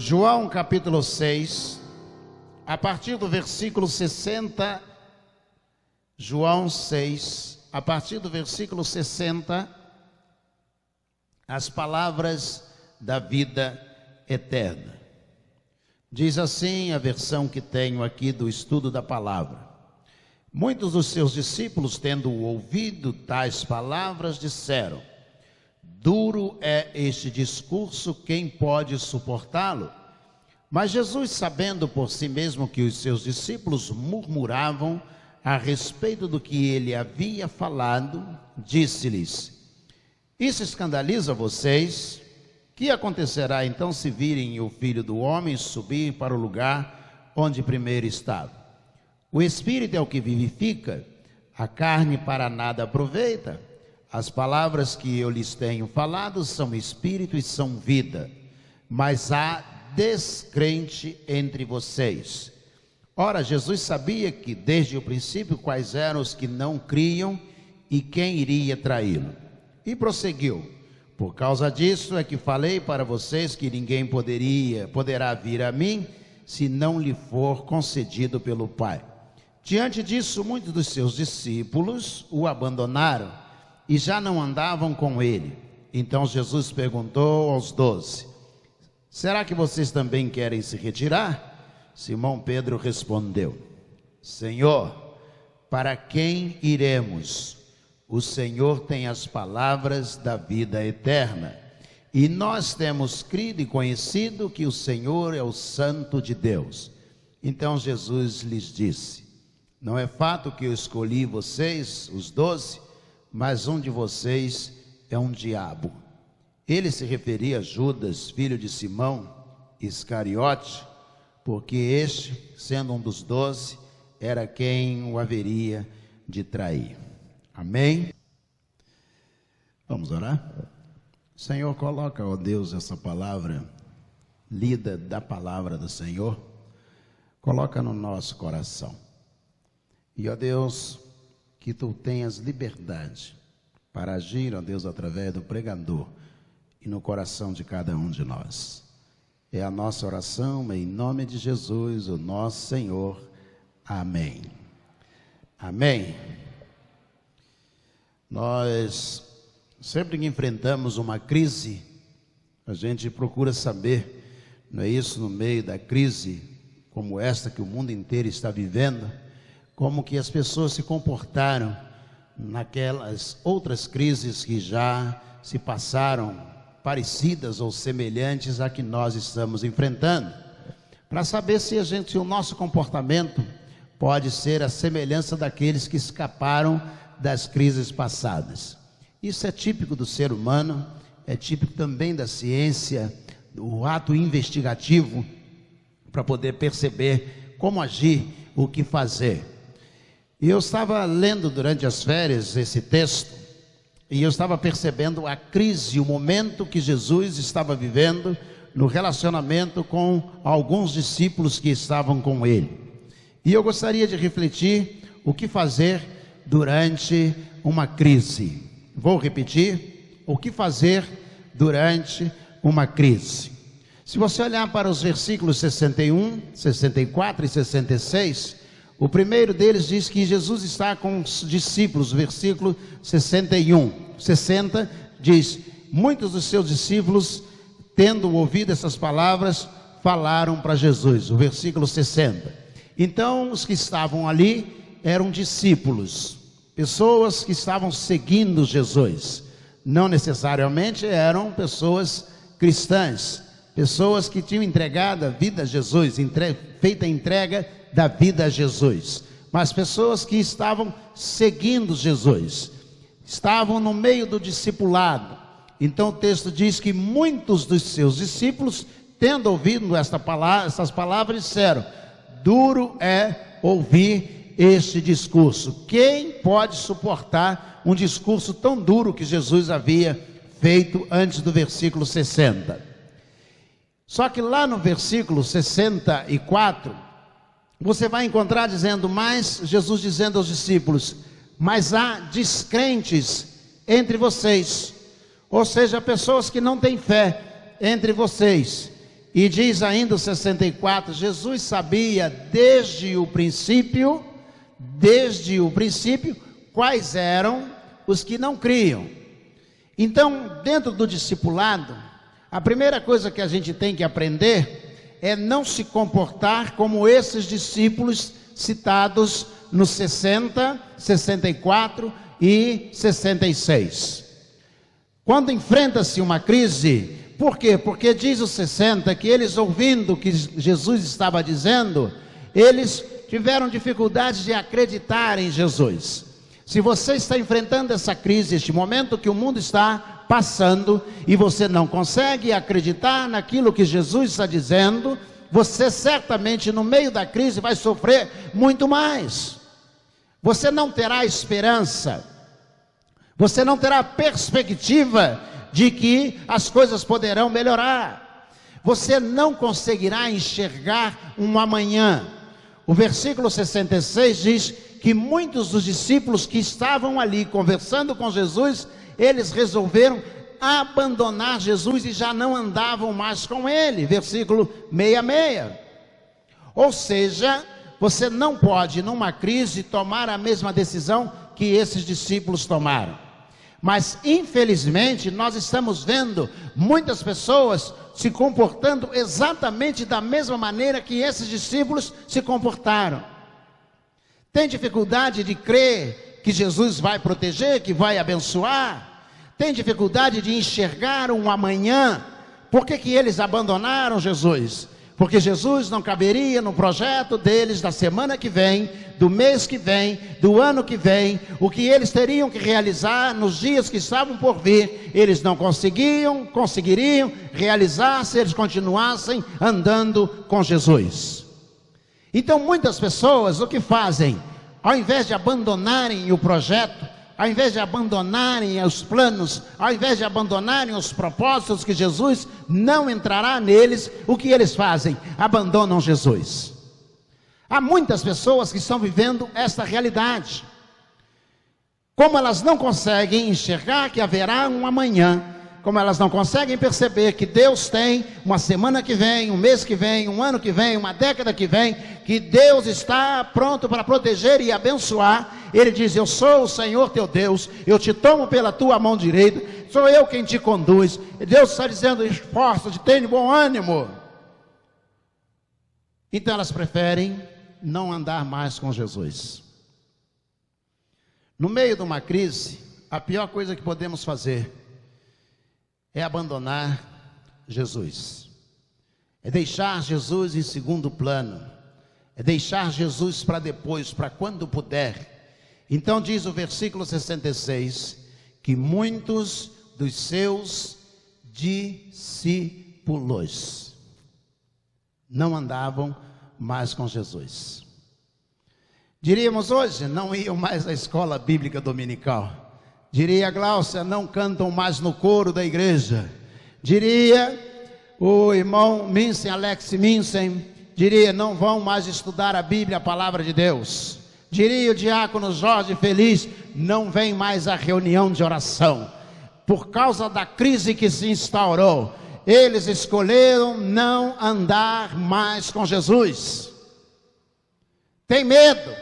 João capítulo 6, a partir do versículo 60, João 6, a partir do versículo 60, as palavras da vida eterna. Diz assim a versão que tenho aqui do estudo da palavra. Muitos dos seus discípulos, tendo ouvido tais palavras, disseram: duro é este discurso, quem pode suportá-lo? Mas Jesus, sabendo por si mesmo que os seus discípulos murmuravam a respeito do que ele havia falado, disse-lhes: isso escandaliza vocês? Que acontecerá então se virem o Filho do Homem subir para o lugar onde primeiro estava? O Espírito é o que vivifica, a carne para nada aproveita. As palavras que eu lhes tenho falado são espírito e são vida, mas há descrente entre vocês. Ora, Jesus sabia que desde o princípio quais eram os que não criam e quem iria traí-lo. E prosseguiu: por causa disso é que falei para vocês que ninguém poderá vir a mim se não lhe for concedido pelo Pai. Diante disso, muitos dos seus discípulos o abandonaram e já não andavam com ele. Então Jesus perguntou aos 12: será que vocês também querem se retirar? Simão Pedro respondeu: Senhor, para quem iremos? O Senhor tem as palavras da vida eterna, e nós temos crido e conhecido que o Senhor é o Santo de Deus. Então Jesus lhes disse: não é fato que eu escolhi vocês, os 12, mas um de vocês é um diabo. Ele se referia a Judas, filho de Simão Iscariote, porque este, sendo um dos 12, era quem o haveria de trair. Amém? Vamos orar? Senhor, coloca, ó Deus, essa palavra lida da palavra do Senhor, coloca no nosso coração. E, ó Deus, que Tu tenhas liberdade para agir, ó Deus, através do pregador e no coração de cada um de nós. É a nossa oração em nome de Jesus, o nosso Senhor. Amém. Amém. Nós, sempre que enfrentamos uma crise, a gente procura saber, não é isso, no meio da crise como esta que o mundo inteiro está vivendo, como que as pessoas se comportaram naquelas outras crises que já se passaram, parecidas ou semelhantes à que nós estamos enfrentando, para saber se o nosso comportamento pode ser a semelhança daqueles que escaparam das crises passadas. Isso é típico do ser humano, é típico também da ciência, do ato investigativo, para poder perceber como agir, o que fazer. E eu estava lendo durante as férias esse texto, e eu estava percebendo a crise, o momento que Jesus estava vivendo no relacionamento com alguns discípulos que estavam com ele. E eu gostaria de refletir o que fazer durante uma crise. Vou repetir: o que fazer durante uma crise. Se você olhar para os versículos 61, 64 e 66, o primeiro deles diz que Jesus está com os discípulos. Versículo 60 diz: muitos dos seus discípulos, tendo ouvido essas palavras, falaram para Jesus. O versículo 60. Então os que estavam ali eram discípulos, pessoas que estavam seguindo Jesus. Não necessariamente eram pessoas cristãs, pessoas que tinham entregado a vida a Jesus, feita a entrega da vida a Jesus, mas pessoas que estavam seguindo Jesus, estavam no meio do discipulado. Então o texto diz que muitos dos seus discípulos, tendo ouvido essas palavras, disseram: duro é ouvir este discurso. Quem pode suportar um discurso tão duro que Jesus havia feito antes do versículo 60? Só que lá no versículo 64, você vai encontrar dizendo mais, Jesus dizendo aos discípulos: mas há descrentes entre vocês, ou seja, pessoas que não têm fé entre vocês. E diz ainda o 64, Jesus sabia desde o princípio, quais eram os que não criam. Então, dentro do discipulado, a primeira coisa que a gente tem que aprender é não se comportar como esses discípulos citados nos 60, 64 e 66. Quando enfrenta-se uma crise, por quê? Porque diz o 60 que eles, ouvindo o que Jesus estava dizendo, eles tiveram dificuldade de acreditar em Jesus. Se você está enfrentando essa crise, este momento que o mundo está passando, e você não consegue acreditar naquilo que Jesus está dizendo, você certamente no meio da crise vai sofrer muito mais. Você não terá esperança, você não terá perspectiva de que as coisas poderão melhorar. Você não conseguirá enxergar um amanhã. O versículo 66 diz que muitos dos discípulos que estavam ali conversando com Jesus, eles resolveram abandonar Jesus e já não andavam mais com ele. Versículo 66. Ou seja, você não pode numa crise tomar a mesma decisão que esses discípulos tomaram. Mas infelizmente nós estamos vendo muitas pessoas se comportando exatamente da mesma maneira que esses discípulos se comportaram. Tem dificuldade de crer que Jesus vai proteger, que vai abençoar. Tem dificuldade de enxergar um amanhã. Por que eles abandonaram Jesus? Porque Jesus não caberia no projeto deles da semana que vem, do mês que vem, do ano que vem. O que eles teriam que realizar nos dias que estavam por vir, eles não conseguiriam realizar se eles continuassem andando com Jesus. Então muitas pessoas o que fazem? Ao invés de abandonarem o projeto, ao invés de abandonarem os planos, ao invés de abandonarem os propósitos que Jesus não entrará neles, o que eles fazem? Abandonam Jesus. Há muitas pessoas que estão vivendo esta realidade. Como elas não conseguem enxergar que haverá um amanhã, como elas não conseguem perceber que Deus tem uma semana que vem, um mês que vem, um ano que vem, uma década que vem, que Deus está pronto para proteger e abençoar, Ele diz: eu sou o Senhor teu Deus, eu te tomo pela tua mão direita, sou eu quem te conduz. Deus está dizendo: esforça-te, tenha bom ânimo. Então elas preferem não andar mais com Jesus. No meio de uma crise, a pior coisa que podemos fazer é abandonar Jesus, é deixar Jesus em segundo plano, é deixar Jesus para depois, para quando puder. Então diz o versículo 66, que muitos dos seus discípulos não andavam mais com Jesus. Diríamos hoje, não iam mais à escola bíblica dominical. Diria a Gláucia, não cantam mais no coro da igreja. Diria o irmão Minsen, Alex Minsen, diria, não vão mais estudar a Bíblia, a palavra de Deus. Diria o diácono Jorge Feliz, não vem mais à reunião de oração. Por causa da crise que se instaurou, eles escolheram não andar mais com Jesus. Tem medo.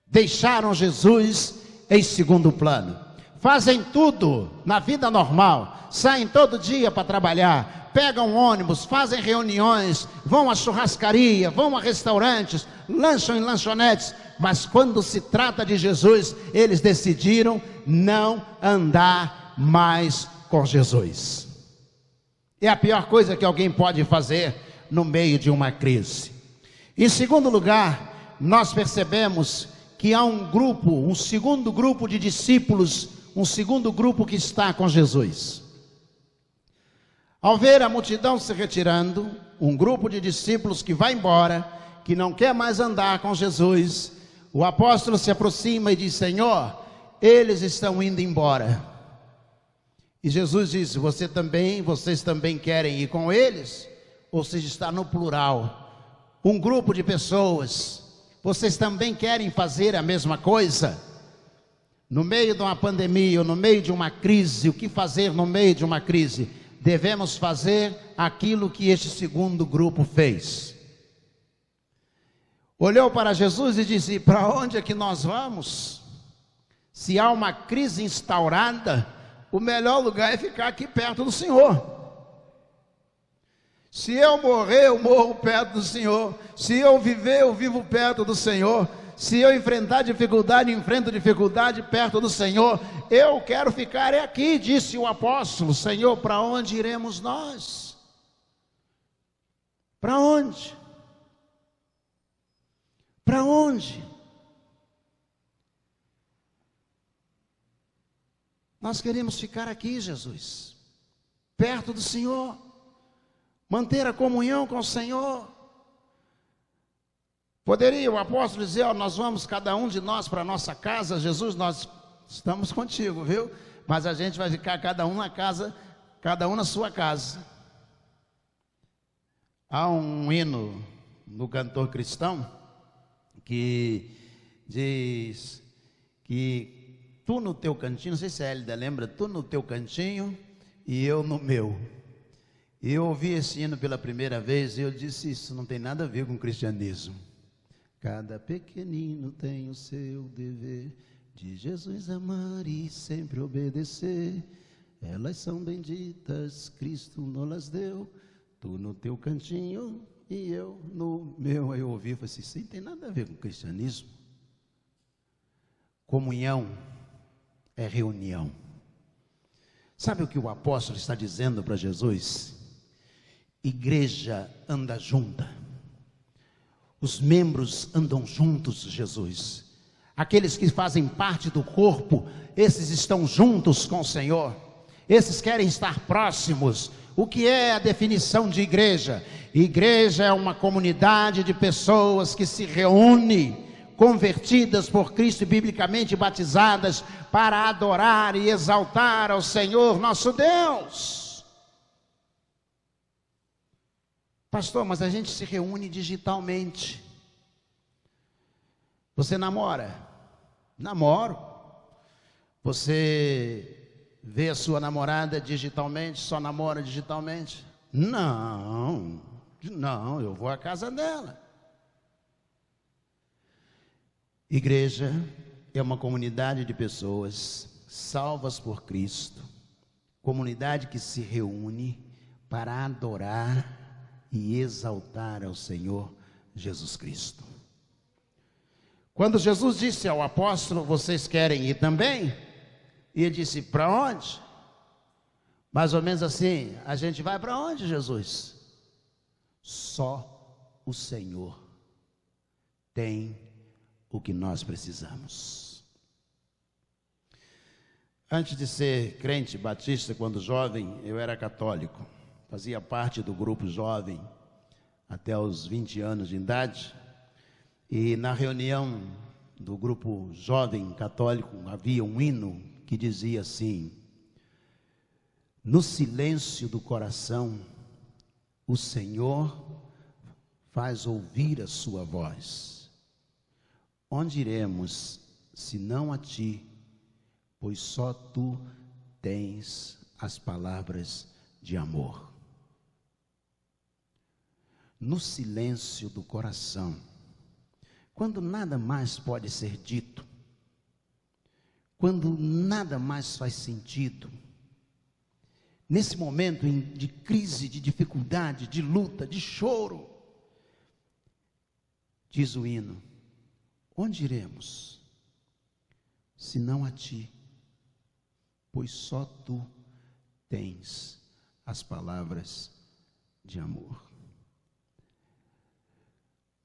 Deixaram Jesus em segundo plano. Fazem tudo na vida normal, saem todo dia para trabalhar, pegam ônibus, fazem reuniões, vão à churrascaria, vão a restaurantes, lancham em lanchonetes, mas quando se trata de Jesus, eles decidiram não andar mais com Jesus. É a pior coisa que alguém pode fazer no meio de uma crise. Em segundo lugar, nós percebemos que há um segundo grupo de discípulos, um segundo grupo que está com Jesus. Ao ver a multidão se retirando, um grupo de discípulos que vai embora, que não quer mais andar com Jesus, o apóstolo se aproxima e diz: Senhor, eles estão indo embora. E Jesus diz: vocês também querem ir com eles? Ou seja, está no plural, um grupo de pessoas. Vocês também querem fazer a mesma coisa? No meio de uma pandemia, ou no meio de uma crise, o que fazer no meio de uma crise? devemos fazer aquilo que este segundo grupo fez. Olhou para Jesus e disse: para onde é que nós vamos? Se há uma crise instaurada, o melhor lugar é ficar aqui perto do Senhor. Se eu morrer, eu morro perto do Senhor. Se eu viver, eu vivo perto do Senhor. Se eu enfrentar dificuldade, enfrento dificuldade perto do Senhor. Eu quero ficar aqui, disse o apóstolo. Senhor, para onde iremos nós? Para onde? Para onde? Nós queremos ficar aqui, Jesus, perto do Senhor, manter a comunhão com o Senhor. Poderia o apóstolo dizer: ó, nós vamos cada um de nós para a nossa casa, Jesus, nós estamos contigo, viu? Mas a gente vai ficar cada um na casa, cada um na sua casa. Há um hino no cantor cristão que diz que tu no teu cantinho, não sei se a Hélida lembra, tu no teu cantinho e eu no meu. Eu ouvi esse hino pela primeira vez e eu disse: isso não tem nada a ver com o cristianismo. Cada pequenino tem o seu dever, de Jesus amar e sempre obedecer. Elas são benditas, Cristo nos deu, tu no teu cantinho e eu no meu. Aí eu ouvi e falei assim: isso não tem nada a ver com o cristianismo. Comunhão é reunião. Sabe o que o apóstolo está dizendo para Jesus? Igreja anda junta. Os membros andam juntos, Jesus. Aqueles que fazem parte do corpo, esses estão juntos com o Senhor. Esses querem estar próximos. O que é a definição de igreja? Igreja é uma comunidade de pessoas que se reúnem, convertidas por Cristo e biblicamente batizadas, para adorar e exaltar ao Senhor nosso Deus. Pastor, mas a gente se reúne digitalmente. Você namora? Namoro. Você vê a sua namorada digitalmente? Só namora digitalmente? Não, eu vou à casa dela. Igreja é uma comunidade de pessoas salvas por Cristo, comunidade que se reúne para adorar e exaltar ao Senhor Jesus Cristo. Quando Jesus disse ao apóstolo: vocês querem ir também? E ele disse: para onde? Mais ou menos assim: a gente vai para onde, Jesus? Só o Senhor tem o que nós precisamos. Antes de ser crente batista, quando jovem, eu era católico. Fazia parte do grupo jovem até os 20 anos de idade. E na reunião do grupo jovem católico havia um hino que dizia assim: no silêncio do coração, o Senhor faz ouvir a sua voz. Onde iremos, senão a ti, pois só tu tens as palavras de amor. No silêncio do coração, quando nada mais pode ser dito, quando nada mais faz sentido, nesse momento de crise, de dificuldade, de luta, de choro, diz o hino: onde iremos, senão a ti, pois só tu tens as palavras de amor.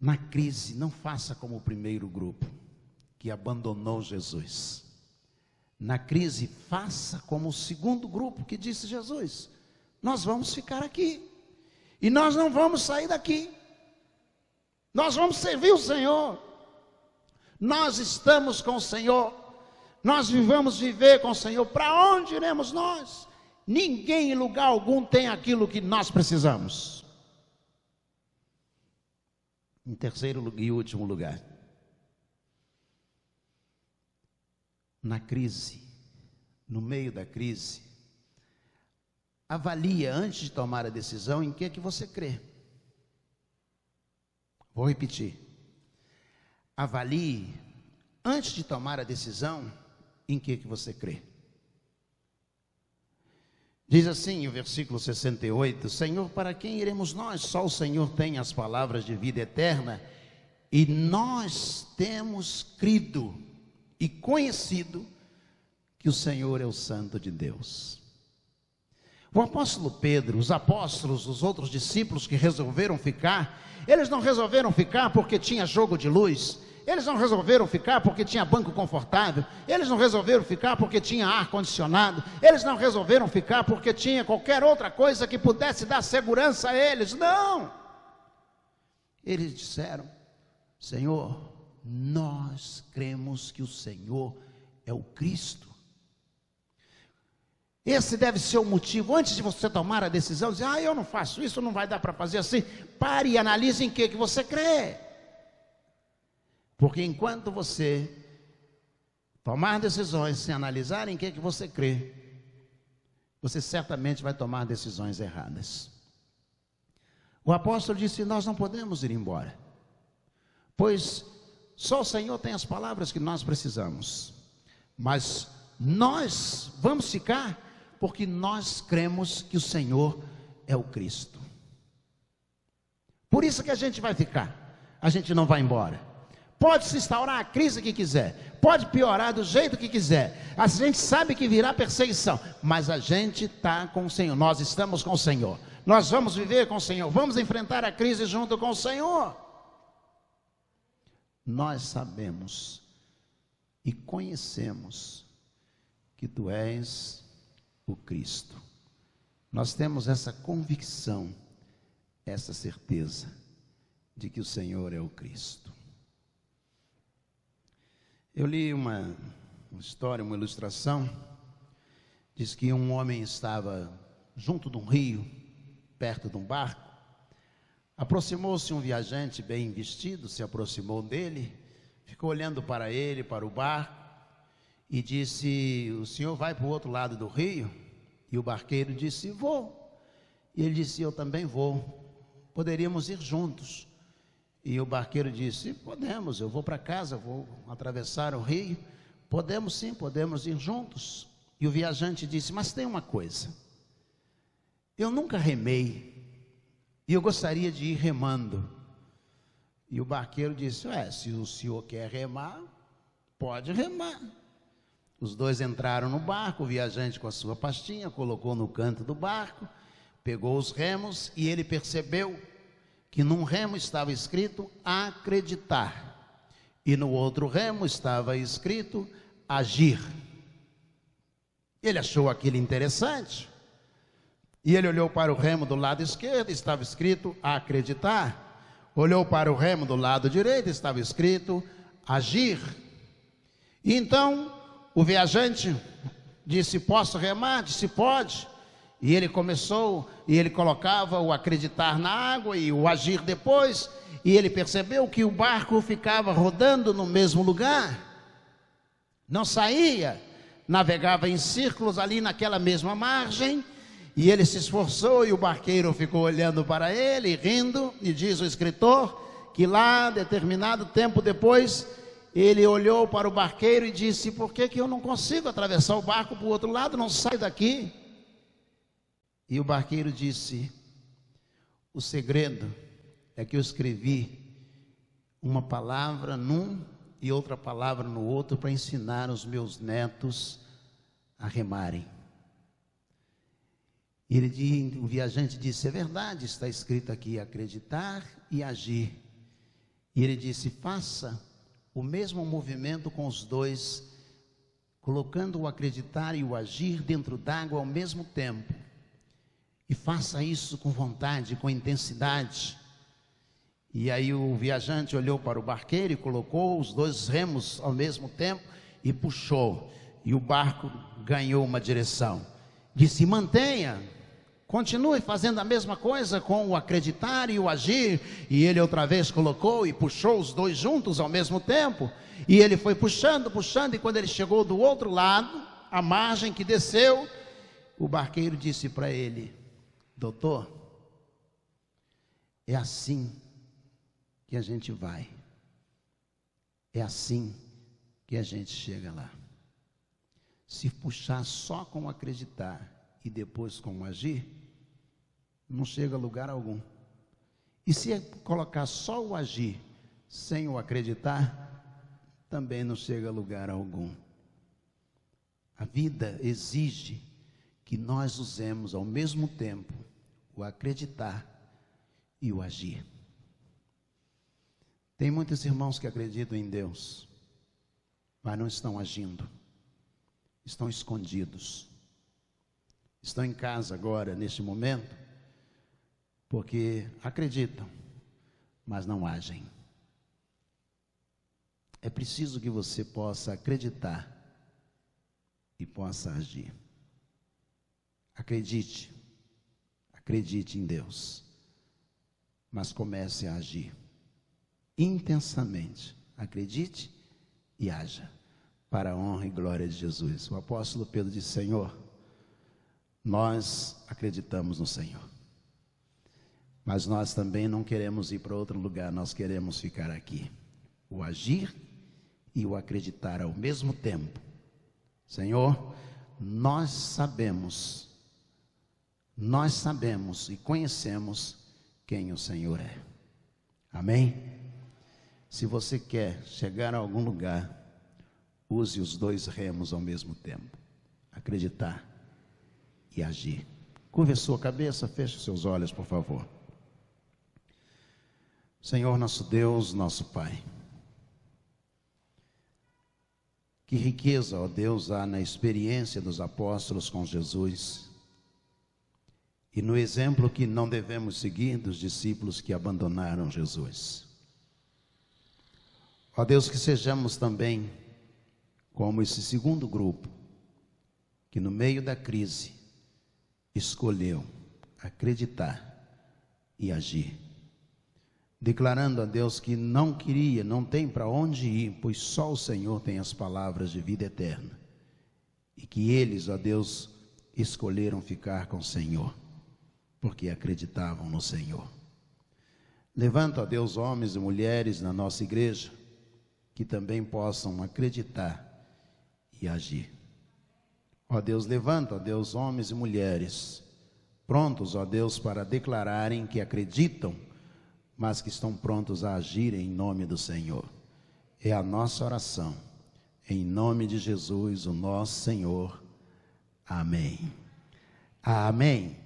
Na crise, não faça como o primeiro grupo, que abandonou Jesus. Na crise, faça como o segundo grupo, que disse: Jesus, nós vamos ficar aqui, e nós não vamos sair daqui, nós vamos servir o Senhor, nós estamos com o Senhor, nós vamos viver com o Senhor. Para onde iremos nós? Ninguém em lugar algum tem aquilo que nós precisamos. Em terceiro e último lugar, na crise, no meio da crise, avalia antes de tomar a decisão em que você crê. Vou repetir. Avalie antes de tomar a decisão em que você crê. Diz assim o versículo 68, Senhor, para quem iremos nós? Só o Senhor tem as palavras de vida eterna, e nós temos crido e conhecido que o Senhor é o Santo de Deus. O apóstolo Pedro, os apóstolos, os outros discípulos que resolveram ficar, eles não resolveram ficar porque tinha jogo de luz, eles não resolveram ficar porque tinha banco confortável, eles não resolveram ficar porque tinha ar-condicionado, eles não resolveram ficar porque tinha qualquer outra coisa que pudesse dar segurança a eles, não! Eles disseram, Senhor, nós cremos que o Senhor é o Cristo. Esse deve ser o motivo, antes de você tomar a decisão, dizer, eu não faço isso, não vai dar para fazer assim, pare e analise em que você crê. Porque enquanto você tomar decisões sem analisar em que você crê, você certamente vai tomar decisões erradas. O apóstolo disse, nós não podemos ir embora, pois só o Senhor tem as palavras que nós precisamos, mas nós vamos ficar porque nós cremos que o Senhor é o Cristo. Por isso que a gente vai ficar, a gente não vai embora. Pode se instaurar a crise que quiser, pode piorar do jeito que quiser, a gente sabe que virá perseguição, mas a gente está com o Senhor, nós estamos com o Senhor, nós vamos viver com o Senhor, vamos enfrentar a crise junto com o Senhor. Nós sabemos e conhecemos que Tu és o Cristo, nós temos essa convicção, essa certeza de que o Senhor é o Cristo. Eu li uma história, uma ilustração, diz que um homem estava junto de um rio, perto de um barco, aproximou-se um viajante bem vestido, se aproximou dele, ficou olhando para ele, para o barco, e disse, o senhor vai para o outro lado do rio? E o barqueiro disse, vou. E ele disse, eu também vou, poderíamos ir juntos. E o barqueiro disse, podemos, eu vou para casa, vou atravessar o rio, podemos sim, podemos ir juntos. E o viajante disse, mas tem uma coisa, eu nunca remei, e eu gostaria de ir remando. E o barqueiro disse, se o senhor quer remar, pode remar. Os dois entraram no barco, o viajante com a sua pastinha, colocou no canto do barco, pegou os remos e ele percebeu que num remo estava escrito acreditar e no outro remo estava escrito agir. Ele achou aquilo interessante e ele olhou para o remo do lado esquerdo, estava escrito acreditar, olhou para o remo do lado direito, estava escrito agir. E então o viajante disse, posso remar? Disse, pode. E ele começou, e ele colocava o acreditar na água e o agir depois, e ele percebeu que o barco ficava rodando no mesmo lugar, não saía, navegava em círculos ali naquela mesma margem, e ele se esforçou e o barqueiro ficou olhando para ele, rindo, e diz o escritor, que lá, determinado tempo depois, ele olhou para o barqueiro e disse, por que eu não consigo atravessar o barco para o outro lado, não saio daqui? E o barqueiro disse, o segredo é que eu escrevi uma palavra num e outra palavra no outro para ensinar os meus netos a remarem. O viajante disse, é verdade, está escrito aqui acreditar e agir. E ele disse, faça o mesmo movimento com os dois, colocando o acreditar e o agir dentro d'água ao mesmo tempo. E faça isso com vontade, com intensidade. E aí o viajante olhou para o barqueiro e colocou os dois remos ao mesmo tempo e puxou. E o barco ganhou uma direção. Disse, mantenha, continue fazendo a mesma coisa com o acreditar e o agir. E ele outra vez colocou e puxou os dois juntos ao mesmo tempo. E ele foi puxando, puxando, e quando ele chegou do outro lado, a margem que desceu, o barqueiro disse para ele: doutor, é assim que a gente vai, é assim que a gente chega lá. Se puxar só com acreditar e depois com agir, não chega a lugar algum. E se colocar só o agir sem o acreditar, também não chega a lugar algum. A vida exige que nós usemos ao mesmo tempo o acreditar e o agir. Tem muitos irmãos que acreditam em Deus, mas não estão agindo, estão escondidos, estão em casa agora, neste momento, porque acreditam, mas não agem. É preciso que você possa acreditar e possa agir. Acredite em Deus, mas comece a agir intensamente. Acredite e haja, para a honra e glória de Jesus. O apóstolo Pedro disse: Senhor, nós acreditamos no Senhor, mas nós também não queremos ir para outro lugar, nós queremos ficar aqui. O agir e o acreditar ao mesmo tempo. Senhor, nós sabemos e conhecemos quem o Senhor é. Amém? Se você quer chegar a algum lugar, use os dois remos ao mesmo tempo: acreditar e agir. Curve a sua cabeça, feche seus olhos, por favor. Senhor nosso Deus, nosso Pai, que riqueza, ó Deus, há na experiência dos apóstolos com Jesus e no exemplo que não devemos seguir dos discípulos que abandonaram Jesus. Ó Deus, que sejamos também como esse segundo grupo, que no meio da crise escolheu acreditar e agir, declarando a Deus que não queria, não tem para onde ir, pois só o Senhor tem as palavras de vida eterna, e que eles, ó Deus, escolheram ficar com o Senhor, porque acreditavam no Senhor. Levanta, ó Deus, homens e mulheres na nossa igreja, que também possam acreditar e agir. Ó Deus, levanta, ó Deus, homens e mulheres, prontos, ó Deus, para declararem que acreditam, mas que estão prontos a agir em nome do Senhor. É a nossa oração, em nome de Jesus, o nosso Senhor. Amém. Amém.